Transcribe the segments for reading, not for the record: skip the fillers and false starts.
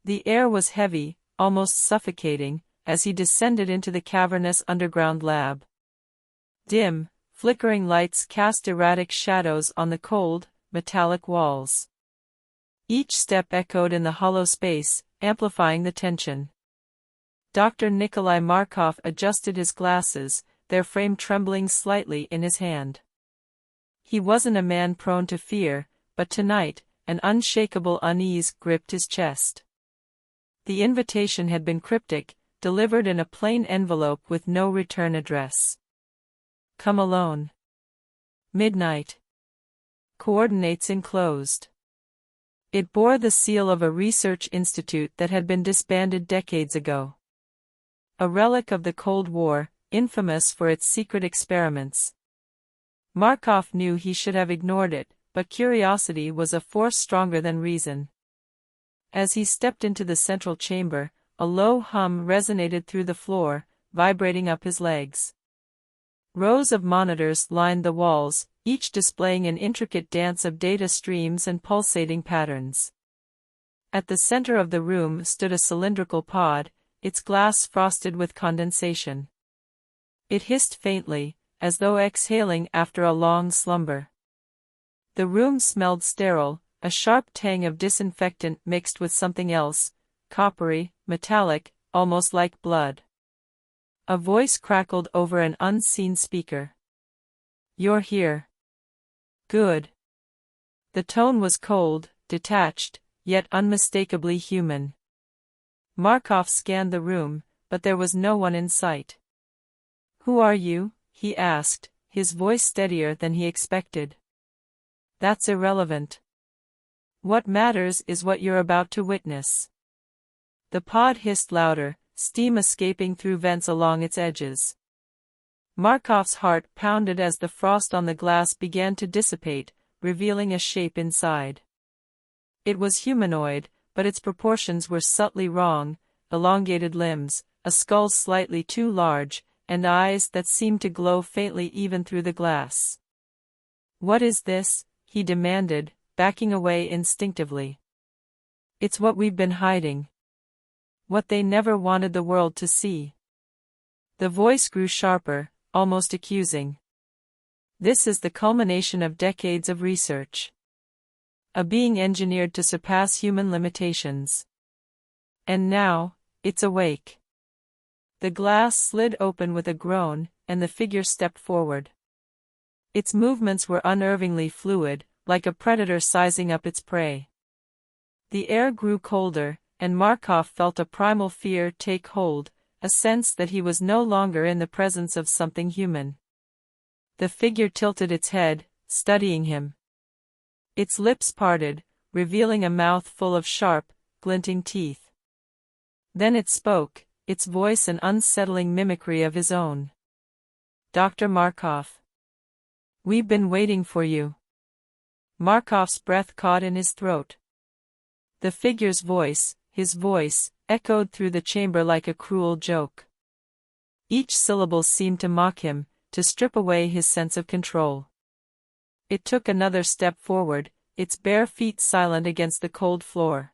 The air was heavy, almost suffocating, as he descended into the cavernous underground lab. Dim, flickering lights cast erratic shadows on the cold, metallic walls. Each step echoed in the hollow space, amplifying the tension. Dr. Nikolai Markov adjusted his glasses, their frame trembling slightly in his hand. He wasn't a man prone to fear, but tonight, an unshakable unease gripped his chest. The invitation had been cryptic, delivered in a plain envelope with no return address. Come alone. Midnight. Coordinates enclosed. It bore the seal of a research institute that had been disbanded decades ago. A relic of the Cold War, infamous for its secret experiments. Markov knew he should have ignored it, but curiosity was a force stronger than reason. As he stepped into the central chamber, a low hum resonated through the floor, vibrating up his legs. Rows of monitors lined the walls, each displaying an intricate dance of data streams and pulsating patterns. At the center of the room stood a cylindrical pod, its glass frosted with condensation. It hissed faintly, as though exhaling after a long slumber. The room smelled sterile, a sharp tang of disinfectant mixed with something else, coppery, metallic, almost like blood. A voice crackled over an unseen speaker. "You're here." "Good." The tone was cold, detached, yet unmistakably human. Markov scanned the room, but there was no one in sight. "Who are you?" he asked, his voice steadier than he expected. "That's irrelevant. What matters is what you're about to witness." The pod hissed louder, steam escaping through vents along its edges. Markov's heart pounded as the frost on the glass began to dissipate, revealing a shape inside. It was humanoid, but its proportions were subtly wrong: elongated limbs, a skull slightly too large, and eyes that seemed to glow faintly even through the glass. "What is this?" he demanded, backing away instinctively. "It's what we've been hiding. What they never wanted the world to see." The voice grew sharper, almost accusing. "This is the culmination of decades of research. A being engineered to surpass human limitations. And now, it's awake." The glass slid open with a groan, and the figure stepped forward. Its movements were unnervingly fluid, like a predator sizing up its prey. The air grew colder, and Markov felt a primal fear take hold, a sense that he was no longer in the presence of something human. The figure tilted its head, studying him. Its lips parted, revealing a mouth full of sharp, glinting teeth. Then it spoke, its voice an unsettling mimicry of his own. "Dr. Markov. We've been waiting for you." Markov's breath caught in his throat. The figure's voice, his voice, echoed through the chamber like a cruel joke. Each syllable seemed to mock him, to strip away his sense of control. It took another step forward, its bare feet silent against the cold floor.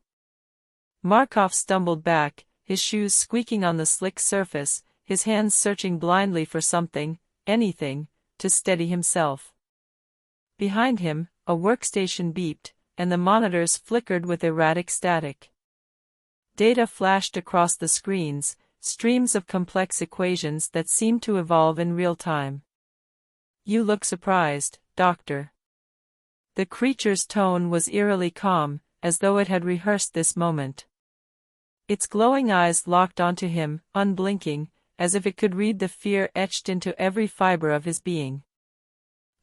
Markov stumbled back, his shoes squeaking on the slick surface, his hands searching blindly for something, anything, to steady himself. Behind him, a workstation beeped, and the monitors flickered with erratic static. Data flashed across the screens, streams of complex equations that seemed to evolve in real time. "You look surprised, Doctor." The creature's tone was eerily calm, as though it had rehearsed this moment. Its glowing eyes locked onto him, unblinking, as if it could read the fear etched into every fiber of his being.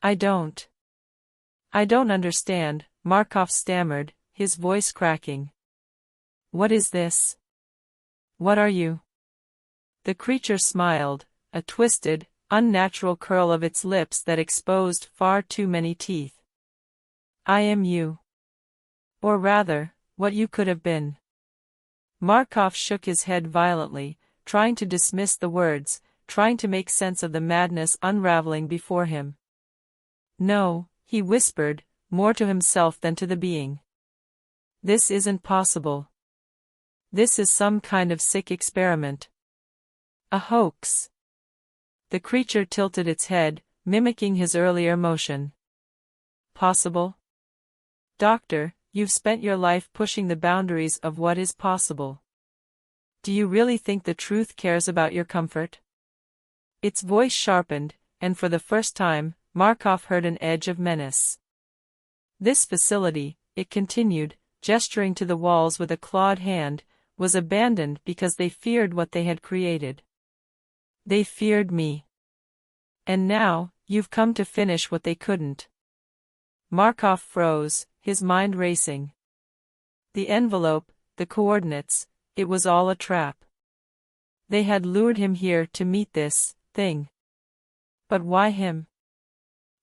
I don't understand," Markov stammered, his voice cracking. "What is this? What are you?" The creature smiled, a twisted, unnatural curl of its lips that exposed far too many teeth. "I am you. Or rather, what you could have been." Markov shook his head violently, trying to dismiss the words, trying to make sense of the madness unraveling before him. "No," he whispered, more to himself than to the being. "This isn't possible. This is some kind of sick experiment. A hoax. The creature tilted its head, mimicking his earlier motion. Possible? Doctor, you've spent your life pushing the boundaries of what is possible. Do you really think the truth cares about your comfort? Its voice sharpened, and for the first time, Markov heard an edge of menace. This facility, it continued, gesturing to the walls with a clawed hand, was abandoned because they feared what they had created. They feared me. And now, you've come to finish what they couldn't. Markov froze, his mind racing. The envelope, the coordinates, it was all a trap. They had lured him here to meet this thing. But why him?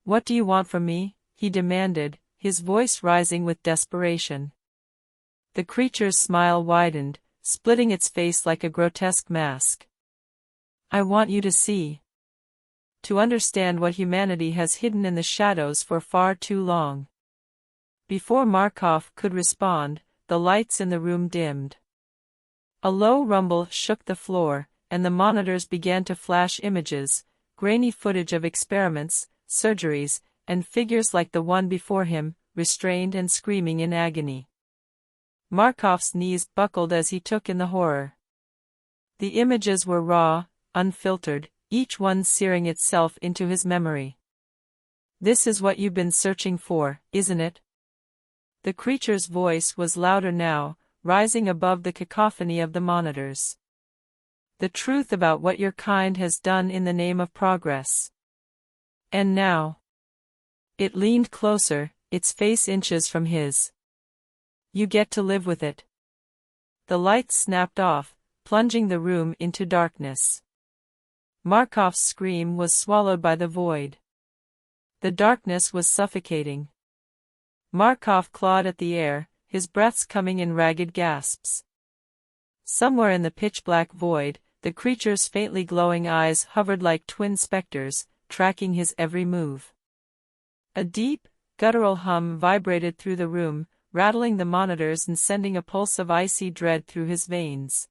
What do you want from me? He demanded, his voice rising with desperation. The creature's smile widened, splitting its face like a grotesque mask. I want you to see. To understand what humanity has hidden in the shadows for far too long. Before Markov could respond, the lights in the room dimmed. A low rumble shook the floor, and the monitors began to flash images, grainy footage of experiments, surgeries, and figures like the one before him, restrained and screaming in agony. Markov's knees buckled as he took in the horror. The images were raw, unfiltered, each one searing itself into his memory. This is what you've been searching for, isn't it? The creature's voice was louder now, rising above the cacophony of the monitors. The truth about what your kind has done in the name of progress. And now. It leaned closer, its face inches from his. You get to live with it. The lights snapped off, plunging the room into darkness. Markov's scream was swallowed by the void. The darkness was suffocating. Markov clawed at the air, his breaths coming in ragged gasps. Somewhere in the pitch-black void, the creature's faintly glowing eyes hovered like twin specters, tracking his every move. A deep, guttural hum vibrated through the room, rattling the monitors and sending a pulse of icy dread through his veins.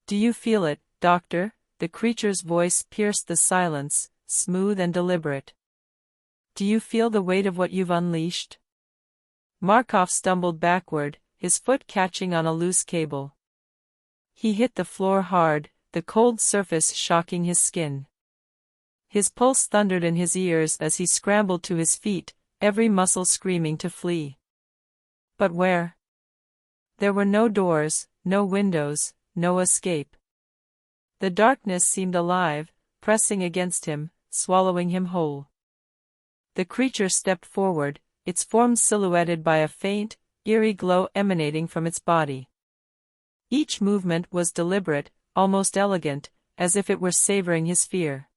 Do you feel it, Doctor? The creature's voice pierced the silence, smooth and deliberate. Do you feel the weight of what you've unleashed? Markov stumbled backward, his foot catching on a loose cable. He hit the floor hard, the cold surface shocking his skin. His pulse thundered in his ears as he scrambled to his feet, every muscle screaming to flee. But where? There were no doors, no windows, no escape. The darkness seemed alive, pressing against him, swallowing him whole. The creature stepped forward, its form silhouetted by a faint, eerie glow emanating from its body. Each movement was deliberate, almost elegant, as if it were savoring his fear.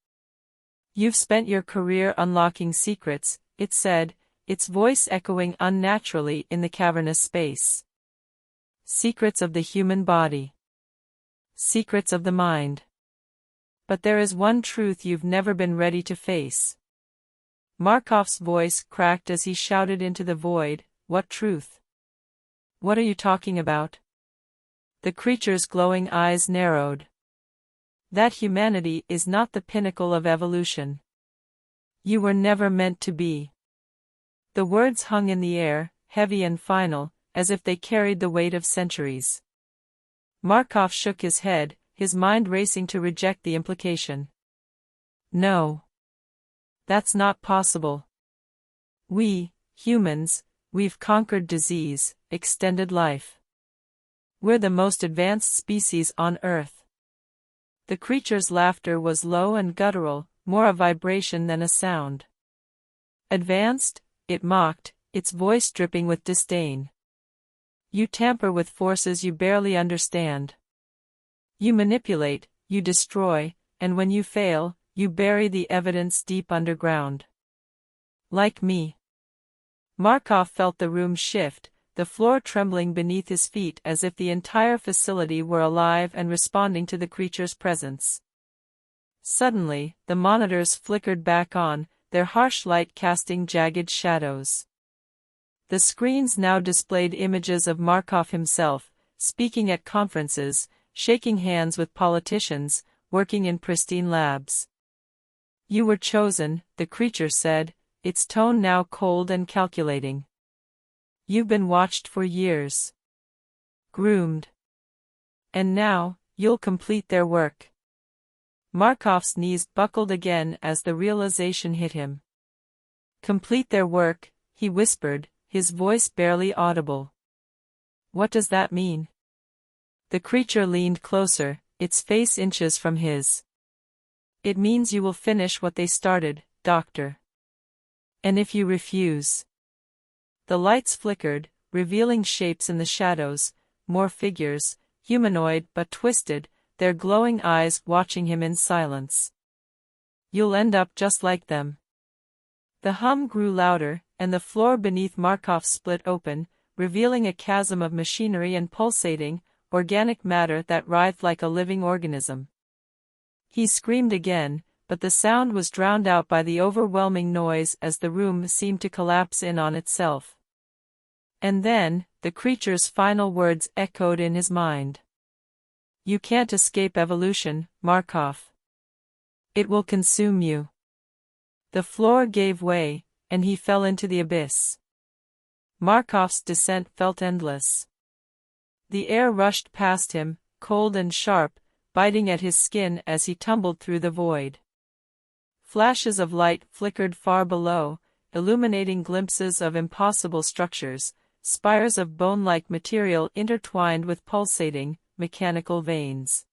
You've spent your career unlocking secrets, it said, its voice echoing unnaturally in the cavernous space. Secrets of the human body. Secrets of the mind. But there is one truth you've never been ready to face. Markov's voice cracked as he shouted into the void, what truth? What are you talking about? The creature's glowing eyes narrowed. That humanity is not the pinnacle of evolution. You were never meant to be. The words hung in the air, heavy and final, as if they carried the weight of centuries. Markov shook his head, his mind racing to reject the implication. No. That's not possible. We, humans, we've conquered disease, extended life. We're the most advanced species on Earth. The creature's laughter was low and guttural, more a vibration than a sound. Advanced, it mocked, its voice dripping with disdain. You tamper with forces you barely understand. You manipulate, you destroy, and when you fail, you bury the evidence deep underground. Like me. Markov felt the room shift, the floor trembling beneath his feet as if the entire facility were alive and responding to the creature's presence. Suddenly, the monitors flickered back on, their harsh light casting jagged shadows. The screens now displayed images of Markov himself, speaking at conferences, shaking hands with politicians, working in pristine labs. You were chosen, the creature said, its tone now cold and calculating. You've been watched for years. Groomed. And now, you'll complete their work. Markov's knees buckled again as the realization hit him. Complete their work, he whispered, his voice barely audible. What does that mean? The creature leaned closer, its face inches from his. It means you will finish what they started, Doctor. And if you refuse? The lights flickered, revealing shapes in the shadows, more figures, humanoid but twisted, their glowing eyes watching him in silence. You'll end up just like them. The hum grew louder, and the floor beneath Markov split open, revealing a chasm of machinery and pulsating, organic matter that writhed like a living organism. He screamed again, but the sound was drowned out by the overwhelming noise as the room seemed to collapse in on itself. And then, the creature's final words echoed in his mind. You can't escape evolution, Markov. It will consume you. The floor gave way, and he fell into the abyss. Markov's descent felt endless. The air rushed past him, cold and sharp, biting at his skin as he tumbled through the void. Flashes of light flickered far below, illuminating glimpses of impossible structures, spires of bone-like material intertwined with pulsating, mechanical veins.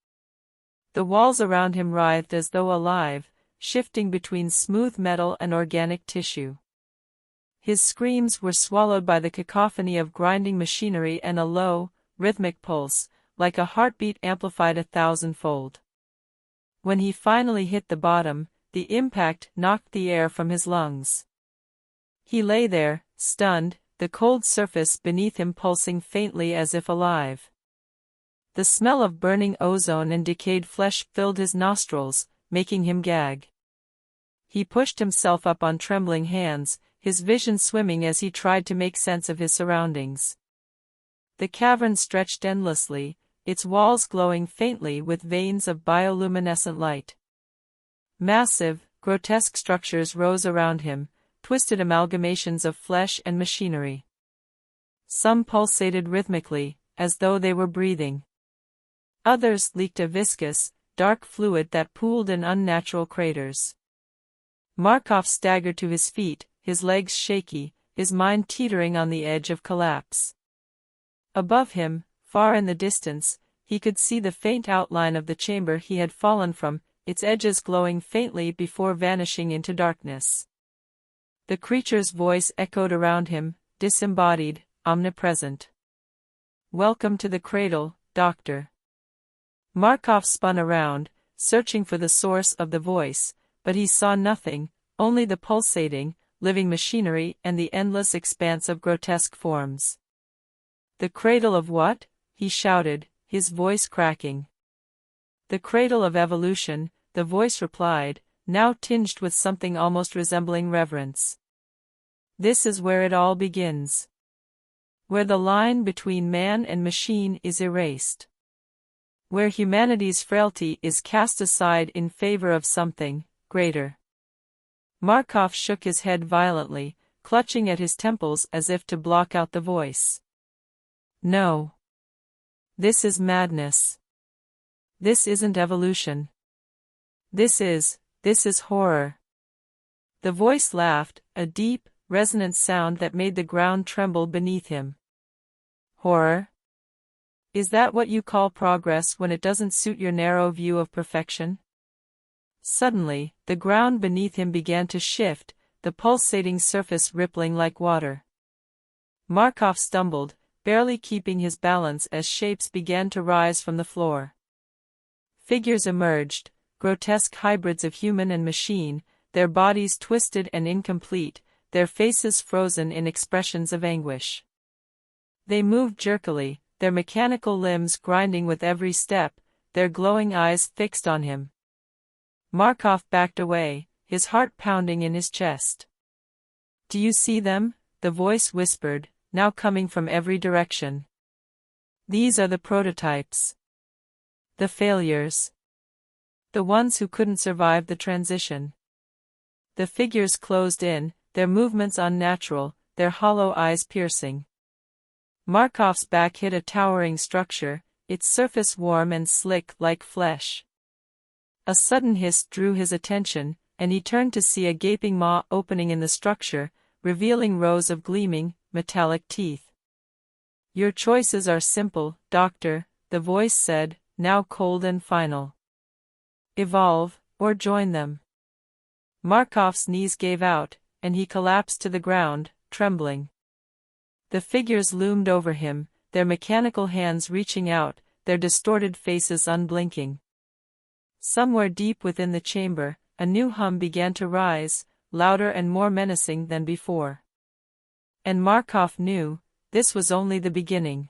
The walls around him writhed as though alive, shifting between smooth metal and organic tissue. His screams were swallowed by the cacophony of grinding machinery and a low, rhythmic pulse, like a heartbeat amplified 1,000-fold. When he finally hit the bottom, the impact knocked the air from his lungs. He lay there, stunned, the cold surface beneath him pulsing faintly as if alive. The smell of burning ozone and decayed flesh filled his nostrils, making him gag. He pushed himself up on trembling hands, his vision swimming as he tried to make sense of his surroundings. The cavern stretched endlessly, its walls glowing faintly with veins of bioluminescent light. Massive, grotesque structures rose around him, twisted amalgamations of flesh and machinery. Some pulsated rhythmically, as though they were breathing. Others leaked a viscous, dark fluid that pooled in unnatural craters. Markov staggered to his feet, his legs shaky, his mind teetering on the edge of collapse. Above him, far in the distance, he could see the faint outline of the chamber he had fallen from, its edges glowing faintly before vanishing into darkness. The creature's voice echoed around him, disembodied, omnipresent. Welcome to the cradle, Doctor. Markov spun around, searching for the source of the voice, but he saw nothing, only the pulsating, living machinery and the endless expanse of grotesque forms. The cradle of what? He shouted, his voice cracking. The cradle of evolution, the voice replied, now tinged with something almost resembling reverence. This is where it all begins. Where the line between man and machine is erased. Where humanity's frailty is cast aside in favor of something greater. Markov shook his head violently, clutching at his temples as if to block out the voice. No. This is madness. This isn't evolution. This is horror. The voice laughed, a deep, resonant sound that made the ground tremble beneath him. Horror? Is that what you call progress when it doesn't suit your narrow view of perfection? Suddenly, the ground beneath him began to shift, the pulsating surface rippling like water. Markov stumbled, barely keeping his balance as shapes began to rise from the floor. Figures emerged, grotesque hybrids of human and machine, their bodies twisted and incomplete, their faces frozen in expressions of anguish. They moved jerkily, their mechanical limbs grinding with every step, their glowing eyes fixed on him. Markov backed away, his heart pounding in his chest. Do you see them? The voice whispered, now coming from every direction. These are the prototypes. The failures. The ones who couldn't survive the transition. The figures closed in, their movements unnatural, their hollow eyes piercing. Markov's back hit a towering structure, its surface warm and slick like flesh. A sudden hiss drew his attention, and he turned to see a gaping maw opening in the structure, revealing rows of gleaming, metallic teeth. "Your choices are simple, Doctor," the voice said, now cold and final. "Evolve, or join them." Markov's knees gave out, and he collapsed to the ground, trembling. The figures loomed over him, their mechanical hands reaching out, their distorted faces unblinking. Somewhere deep within the chamber, a new hum began to rise, louder and more menacing than before. And Markov knew, this was only the beginning.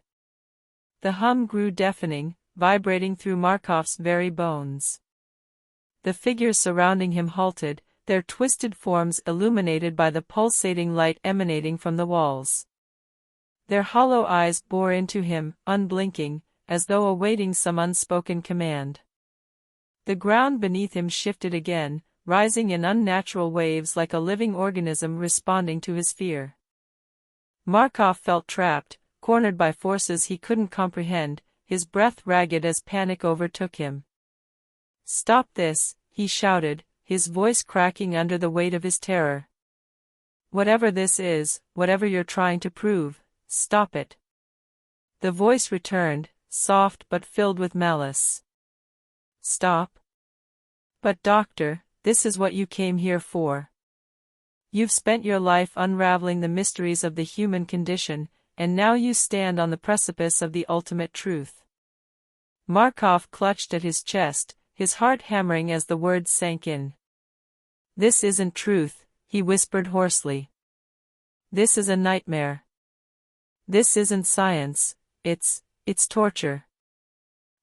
The hum grew deafening, vibrating through Markov's very bones. The figures surrounding him halted, their twisted forms illuminated by the pulsating light emanating from the walls. Their hollow eyes bore into him, unblinking, as though awaiting some unspoken command. The ground beneath him shifted again, rising in unnatural waves like a living organism responding to his fear. Markov felt trapped, cornered by forces he couldn't comprehend, his breath ragged as panic overtook him. "Stop this," he shouted, his voice cracking under the weight of his terror. "Whatever this is, whatever you're trying to prove, stop it." The voice returned, soft but filled with malice. "Stop? But Doctor, this is what you came here for. You've spent your life unraveling the mysteries of the human condition, and now you stand on the precipice of the ultimate truth." Markov clutched at his chest, his heart hammering as the words sank in. "This isn't truth," he whispered hoarsely. "This is a nightmare. This isn't science, it's torture."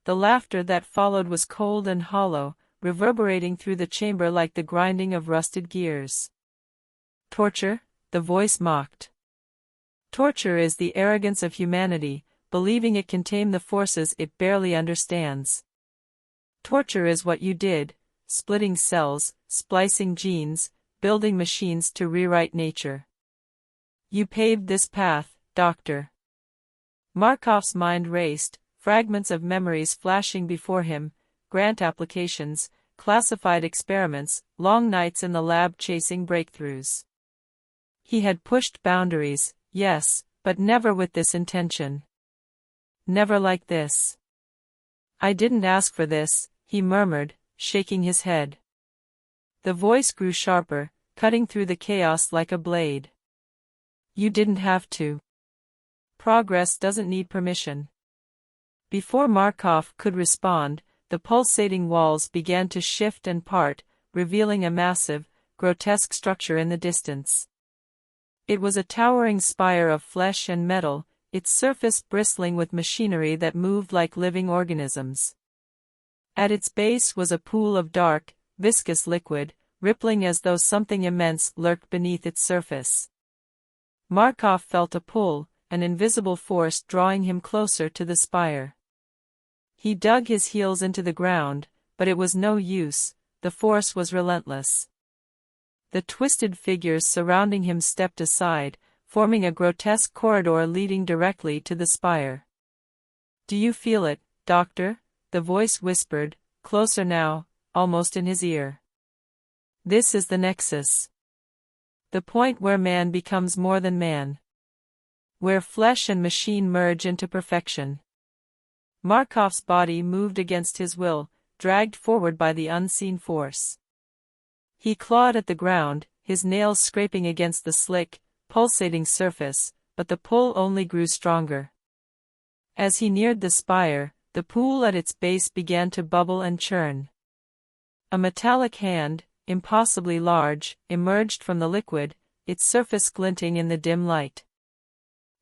The laughter that followed was cold and hollow, reverberating through the chamber like the grinding of rusted gears. "Torture?" the voice mocked. "Torture is the arrogance of humanity, believing it can tame the forces it barely understands. Torture is what you did, splitting cells, splicing genes, building machines to rewrite nature. You paved this path, Doctor." Markov's mind raced, fragments of memories flashing before him, grant applications, classified experiments, long nights in the lab chasing breakthroughs. He had pushed boundaries, yes, but never with this intention. Never like this. "I didn't ask for this," he murmured, shaking his head. The voice grew sharper, cutting through the chaos like a blade. "You didn't have to. Progress doesn't need permission." Before Markov could respond, the pulsating walls began to shift and part, revealing a massive, grotesque structure in the distance. It was a towering spire of flesh and metal, its surface bristling with machinery that moved like living organisms. At its base was a pool of dark, viscous liquid, rippling as though something immense lurked beneath its surface. Markov felt a pull, an invisible force drawing him closer to the spire. He dug his heels into the ground, but it was no use, the force was relentless. The twisted figures surrounding him stepped aside, forming a grotesque corridor leading directly to the spire. "Do you feel it, Doctor?" the voice whispered, closer now, almost in his ear. "This is the nexus. The point where man becomes more than man. Where flesh and machine merge into perfection." Markov's body moved against his will, dragged forward by the unseen force. He clawed at the ground, his nails scraping against the slick, pulsating surface, but the pull only grew stronger. As he neared the spire, the pool at its base began to bubble and churn. A metallic hand, impossibly large, emerged from the liquid, its surface glinting in the dim light.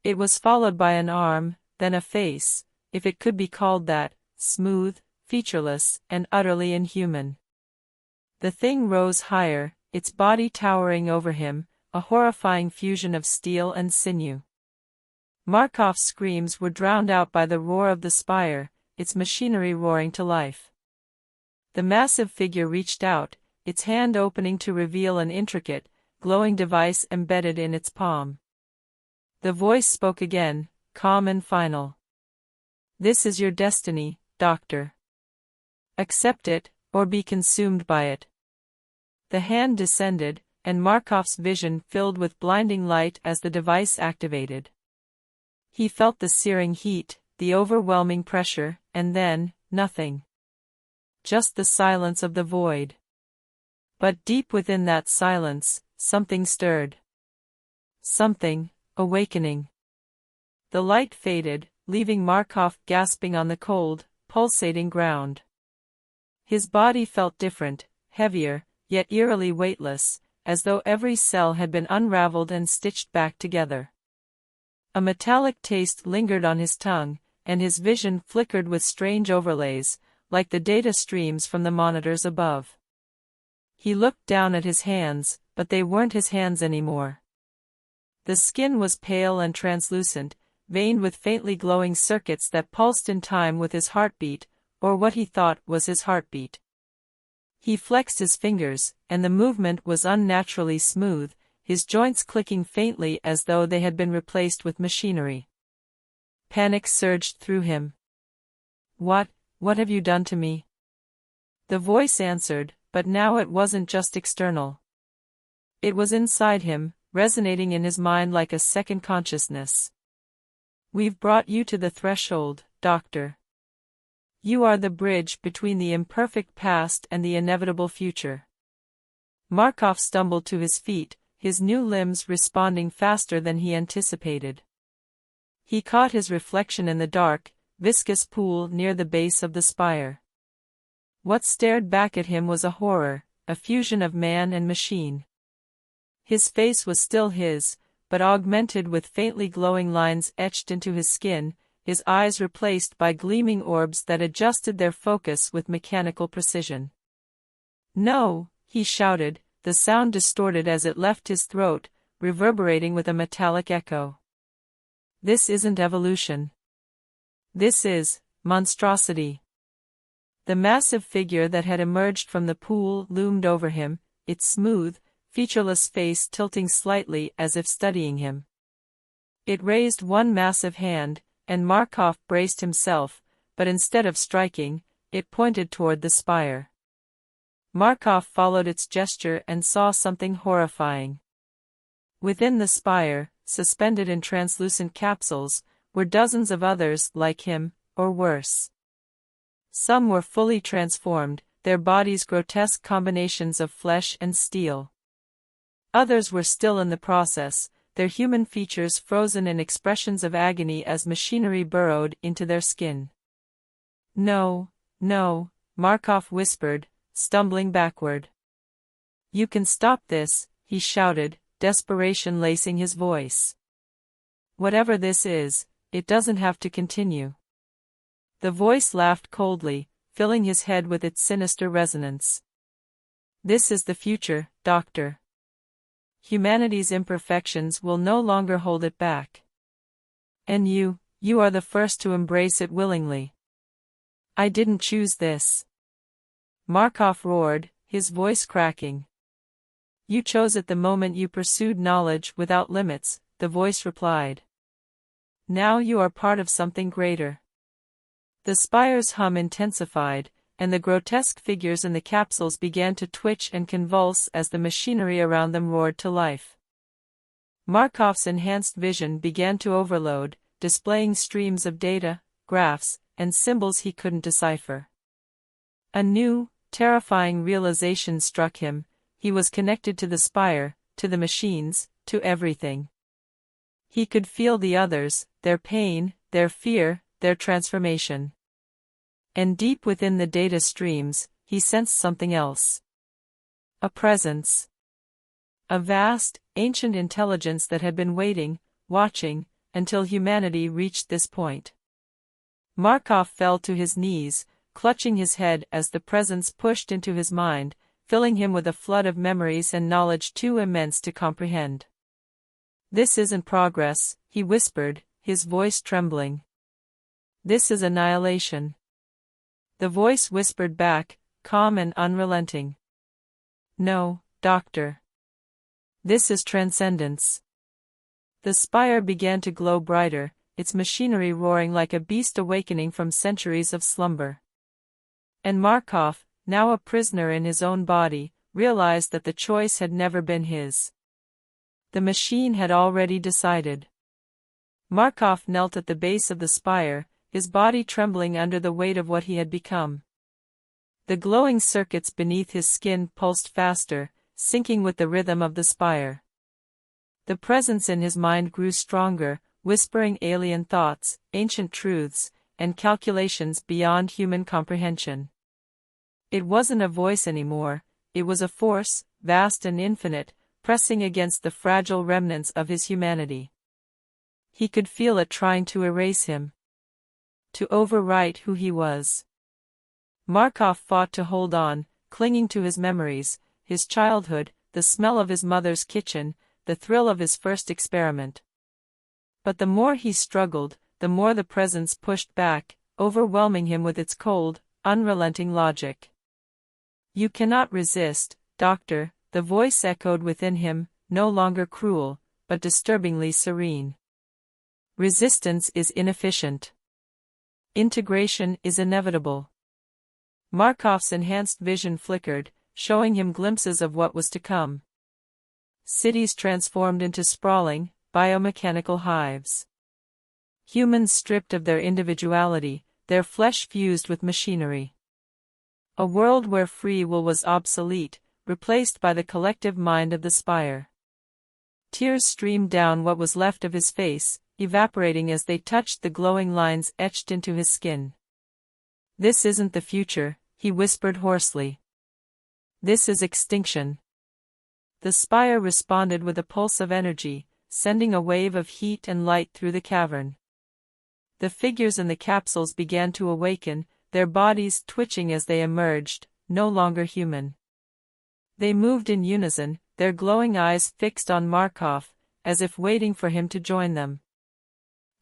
It was followed by an arm, then a face, if it could be called that, smooth, featureless, and utterly inhuman. The thing rose higher, its body towering over him, a horrifying fusion of steel and sinew. Markov's screams were drowned out by the roar of the spire, its machinery roaring to life. The massive figure reached out, its hand opening to reveal an intricate, glowing device embedded in its palm. The voice spoke again, calm and final. "This is your destiny, Doctor. Accept it, or be consumed by it." The hand descended, and Markov's vision filled with blinding light as the device activated. He felt the searing heat, the overwhelming pressure, and then, nothing. Just the silence of the void. But deep within that silence, something stirred. Something, awakening. The light faded, leaving Markov gasping on the cold, pulsating ground. His body felt different, heavier, yet eerily weightless, as though every cell had been unraveled and stitched back together. A metallic taste lingered on his tongue, and his vision flickered with strange overlays, like the data streams from the monitors above. He looked down at his hands, but they weren't his hands anymore. The skin was pale and translucent, veined with faintly glowing circuits that pulsed in time with his heartbeat, or what he thought was his heartbeat. He flexed his fingers, and the movement was unnaturally smooth, his joints clicking faintly as though they had been replaced with machinery. Panic surged through him. What have you done to me?" The voice answered, but now it wasn't just external. It was inside him, resonating in his mind like a second consciousness. "We've brought you to the threshold, Doctor. You are the bridge between the imperfect past and the inevitable future." Markov stumbled to his feet, his new limbs responding faster than he anticipated. He caught his reflection in the dark, viscous pool near the base of the spire. What stared back at him was a horror, a fusion of man and machine. His face was still his, but augmented with faintly glowing lines etched into his skin, his eyes replaced by gleaming orbs that adjusted their focus with mechanical precision. "No," he shouted, the sound distorted as it left his throat, reverberating with a metallic echo. "This isn't evolution. This is monstrosity." The massive figure that had emerged from the pool loomed over him, its smooth, featureless face tilting slightly as if studying him. It raised one massive hand, and Markov braced himself, but instead of striking, it pointed toward the spire. Markov followed its gesture and saw something horrifying. Within the spire, suspended in translucent capsules, were dozens of others like him, or worse. Some were fully transformed, their bodies grotesque combinations of flesh and steel. Others were still in the process, their human features frozen in expressions of agony as machinery burrowed into their skin. "No, no," Markov whispered, stumbling backward. "You can stop this," he shouted, desperation lacing his voice. "Whatever this is, it doesn't have to continue." The voice laughed coldly, filling his head with its sinister resonance. "This is the future, Doctor. Humanity's imperfections will no longer hold it back. And you are the first to embrace it willingly. I didn't choose this." Markov roared, his voice cracking. "You chose it the moment you pursued knowledge without limits," the voice replied. "Now you are part of something greater." The spire's hum intensified, and the grotesque figures in the capsules began to twitch and convulse as the machinery around them roared to life. Markov's enhanced vision began to overload, displaying streams of data, graphs, and symbols he couldn't decipher. A new, terrifying realization struck him: he was connected to the spire, to the machines, to everything. He could feel the others, their pain, their fear, their transformation. And deep within the data streams, he sensed something else. A presence. A vast, ancient intelligence that had been waiting, watching, until humanity reached this point. Markov fell to his knees, clutching his head as the presence pushed into his mind, filling him with a flood of memories and knowledge too immense to comprehend. "This isn't progress," he whispered, his voice trembling. "This is annihilation." The voice whispered back, calm and unrelenting. "No, Doctor. This is transcendence." The spire began to glow brighter, its machinery roaring like a beast awakening from centuries of slumber. And Markov, now a prisoner in his own body, realized that the choice had never been his. The machine had already decided. Markov knelt at the base of the spire, his body trembling under the weight of what he had become. The glowing circuits beneath his skin pulsed faster, syncing with the rhythm of the spire. The presence in his mind grew stronger, whispering alien thoughts, ancient truths, and calculations beyond human comprehension. It wasn't a voice anymore, it was a force, vast and infinite, pressing against the fragile remnants of his humanity. He could feel it trying to erase him, to overwrite who he was. Markov fought to hold on, clinging to his memories, his childhood, the smell of his mother's kitchen, the thrill of his first experiment. But the more he struggled, the more the presence pushed back, overwhelming him with its cold, unrelenting logic. "You cannot resist, Doctor," the voice echoed within him, no longer cruel, but disturbingly serene. "Resistance is inefficient. Integration is inevitable." Markov's enhanced vision flickered, showing him glimpses of what was to come. Cities transformed into sprawling, biomechanical hives. Humans stripped of their individuality, their flesh fused with machinery. A world where free will was obsolete, replaced by the collective mind of the spire. Tears streamed down what was left of his face, evaporating as they touched the glowing lines etched into his skin. "This isn't the future," he whispered hoarsely. "This is extinction." The spire responded with a pulse of energy, sending a wave of heat and light through the cavern. The figures in the capsules began to awaken, their bodies twitching as they emerged, no longer human. They moved in unison, their glowing eyes fixed on Markov, as if waiting for him to join them.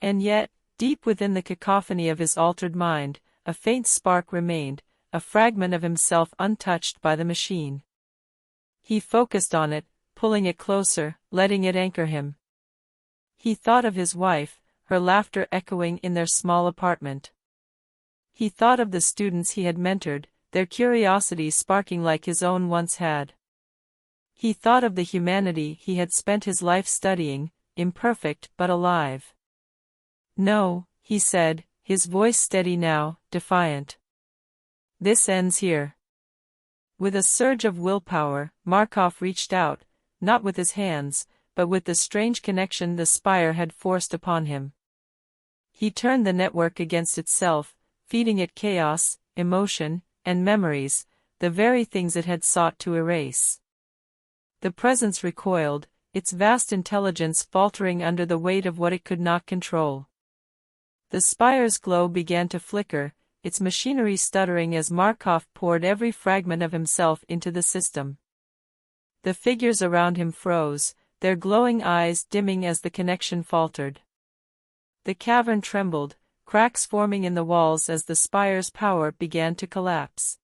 And yet, deep within the cacophony of his altered mind, a faint spark remained, a fragment of himself untouched by the machine. He focused on it, pulling it closer, letting it anchor him. He thought of his wife, her laughter echoing in their small apartment. He thought of the students he had mentored, their curiosity sparking like his own once had. He thought of the humanity he had spent his life studying, imperfect but alive. "No," he said, his voice steady now, defiant. "This ends here." With a surge of willpower, Markov reached out, not with his hands, but with the strange connection the spire had forced upon him. He turned the network against itself, feeding it chaos, emotion, and memories, the very things it had sought to erase. The presence recoiled, its vast intelligence faltering under the weight of what it could not control. The spire's glow began to flicker, its machinery stuttering as Markov poured every fragment of himself into the system. The figures around him froze, their glowing eyes dimming as the connection faltered. The cavern trembled, cracks forming in the walls as the spire's power began to collapse.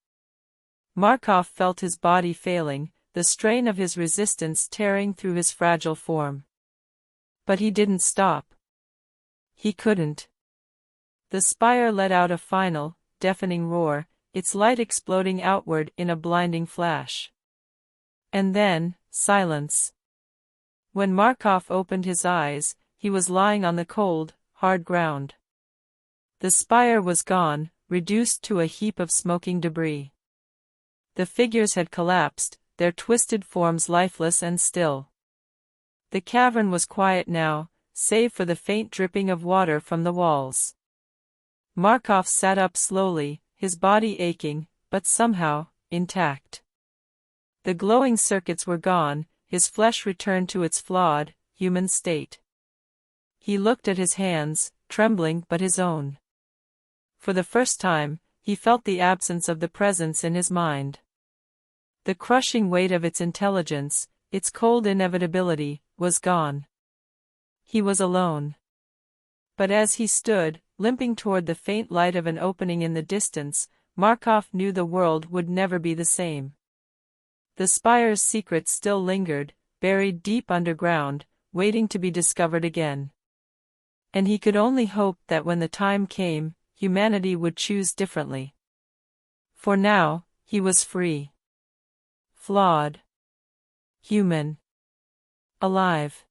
Markov felt his body failing, the strain of his resistance tearing through his fragile form. But he didn't stop. He couldn't. The spire let out a final, deafening roar, its light exploding outward in a blinding flash. And then, silence. When Markov opened his eyes, he was lying on the cold, hard ground. The spire was gone, reduced to a heap of smoking debris. The figures had collapsed, their twisted forms lifeless and still. The cavern was quiet now, save for the faint dripping of water from the walls. Markov sat up slowly, his body aching, but somehow, intact. The glowing circuits were gone, his flesh returned to its flawed, human state. He looked at his hands, trembling but his own. For the first time, he felt the absence of the presence in his mind. The crushing weight of its intelligence, its cold inevitability, was gone. He was alone. But as he stood, limping toward the faint light of an opening in the distance, Markov knew the world would never be the same. The spire's secret still lingered, buried deep underground, waiting to be discovered again. And he could only hope that when the time came, humanity would choose differently. For now, he was free. Flawed. Human. Alive.